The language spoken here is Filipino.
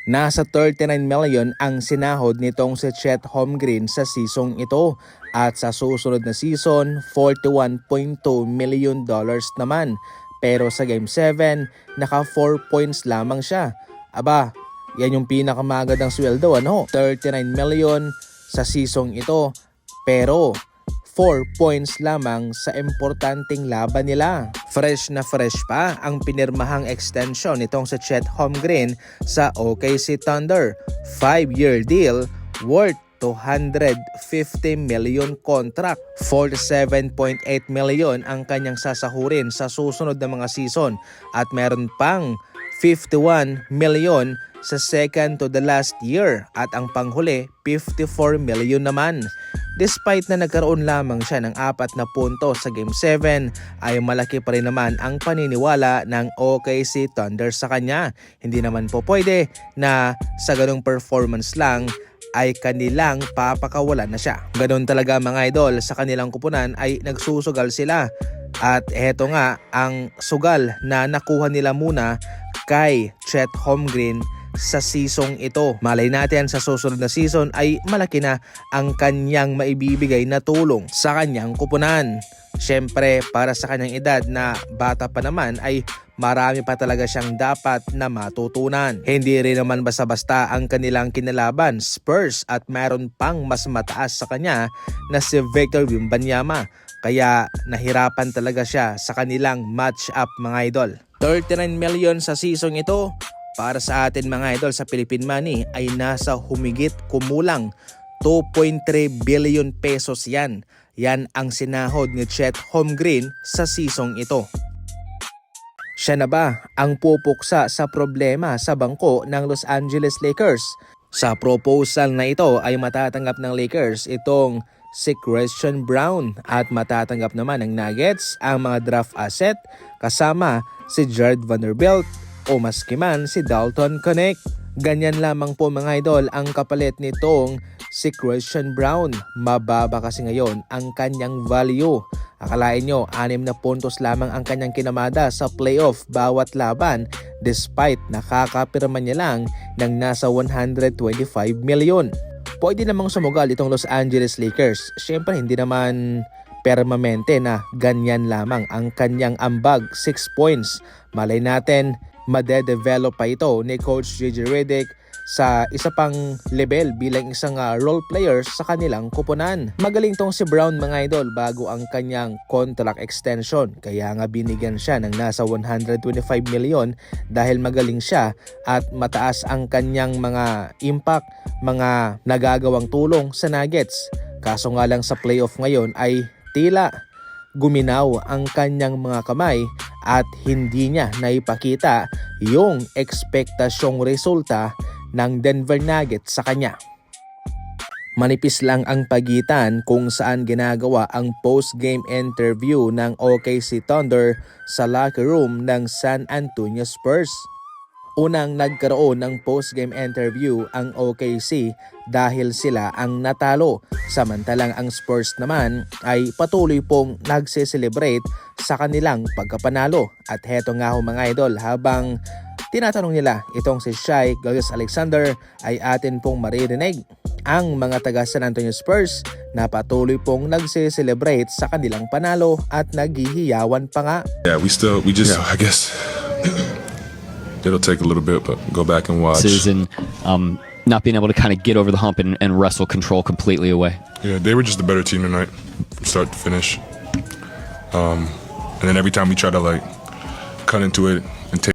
Nasa 39 million ang sinahod nitong si Chet Holmgren sa seasong ito at sa susunod na season, $41.2 million naman. Pero sa Game 7, naka 4 points lamang siya. Aba, yan yung pinakamagandang sweldo, ano? 39 million sa seasong ito, pero 4 points lamang sa importanteng laban nila. Fresh na fresh pa ang pinirmahang extension nitong si Chet Holmgren sa OKC Thunder. 5-year deal worth $250 million contract. 47.8 million ang kanyang sasahurin sa susunod na mga season at meron pang 51 million sa second to the last year at ang panghuli 54 million naman. Despite na nagkaroon lamang siya ng 4 na punto sa Game 7 ay malaki pa rin naman ang paniniwala ng OKC Thunder sa kanya. Hindi naman po pwede na sa ganung performance lang ay kanilang papakawalan na siya. Ganon talaga mga idol, sa kanilang kupunan ay nagsusugal sila. At eto nga ang sugal na nakuha nila muna kay Chet Holmgren sa season ito. Malay natin sa susunod na season ay malaki na ang kanyang maibibigay na tulong sa kanyang kupunan. Siyempre para sa kanyang edad na bata pa naman ay marami pa talaga siyang dapat na matutunan. Hindi rin naman basta-basta ang kanilang kinalaban, Spurs, at mayroon pang mas mataas sa kanya na si Victor Wembanyama. Kaya nahirapan talaga siya sa kanilang match-up mga idol. 39 million sa season ito. Para sa atin mga idol sa Philippine money ay nasa humigit kumulang 2.3 billion pesos yan. Yan ang sinahod ni Chet Holmgren sa season ito. Siya na ba ang pupuksa sa problema sa bangko ng Los Angeles Lakers? Sa proposal na ito ay matatanggap ng Lakers itong si Christian Braun at matatanggap naman ng Nuggets ang mga draft asset kasama si Jared Vanderbilt o maski man si Dalton Connect. Ganyan lamang po mga idol ang kapalit nitong si Christian Braun. Mababa kasi ngayon ang kanyang value. Akalain nyo 6 na puntos lamang ang kanyang kinamada sa playoff bawat laban despite nakakapirma niya lang ng nasa 125 million. Pwede namang sumugal itong Los Angeles Lakers. Siyempre hindi naman permanente na ganyan lamang ang kanyang ambag, 6 points. Malay natin madedevelop pa ito ni Coach JJ Redick sa isa pang level bilang isang role player sa kanilang kupunan. Magaling tong si Brown mga idol bago ang kanyang contract extension. Kaya nga binigyan siya ng nasa 125 million dahil magaling siya at mataas ang kanyang mga impact, mga nagagawang tulong sa Nuggets. Kaso nga lang sa playoff ngayon ay tila guminaw ang kanyang mga kamay at hindi niya naipakita yung ekspektasyong resulta ng Denver Nuggets sa kanya. Manipis lang ang pagitan kung saan ginagawa ang post-game interview ng OKC Thunder sa locker room ng San Antonio Spurs. Unang nagkaroon ng post-game interview ang OKC dahil sila ang natalo. Samantalang ang Spurs naman ay patuloy pong nagse-celebrate sa kanilang pagkapanalo. At heto nga ho mga idol, habang tinatanong nila itong si Shai Gilgeous-Alexander ay atin pong maririnig ang mga taga San Antonio Spurs na patuloy pong nagse-celebrate sa kanilang panalo at naghihiyawan pa nga. Yeah, I guess it'll take a little bit, but go back and watch. Susan, not being able to kind of get over the hump and wrestle control completely away. Yeah, they were just the better team tonight, from start to finish. And then every time we try to cut into it and take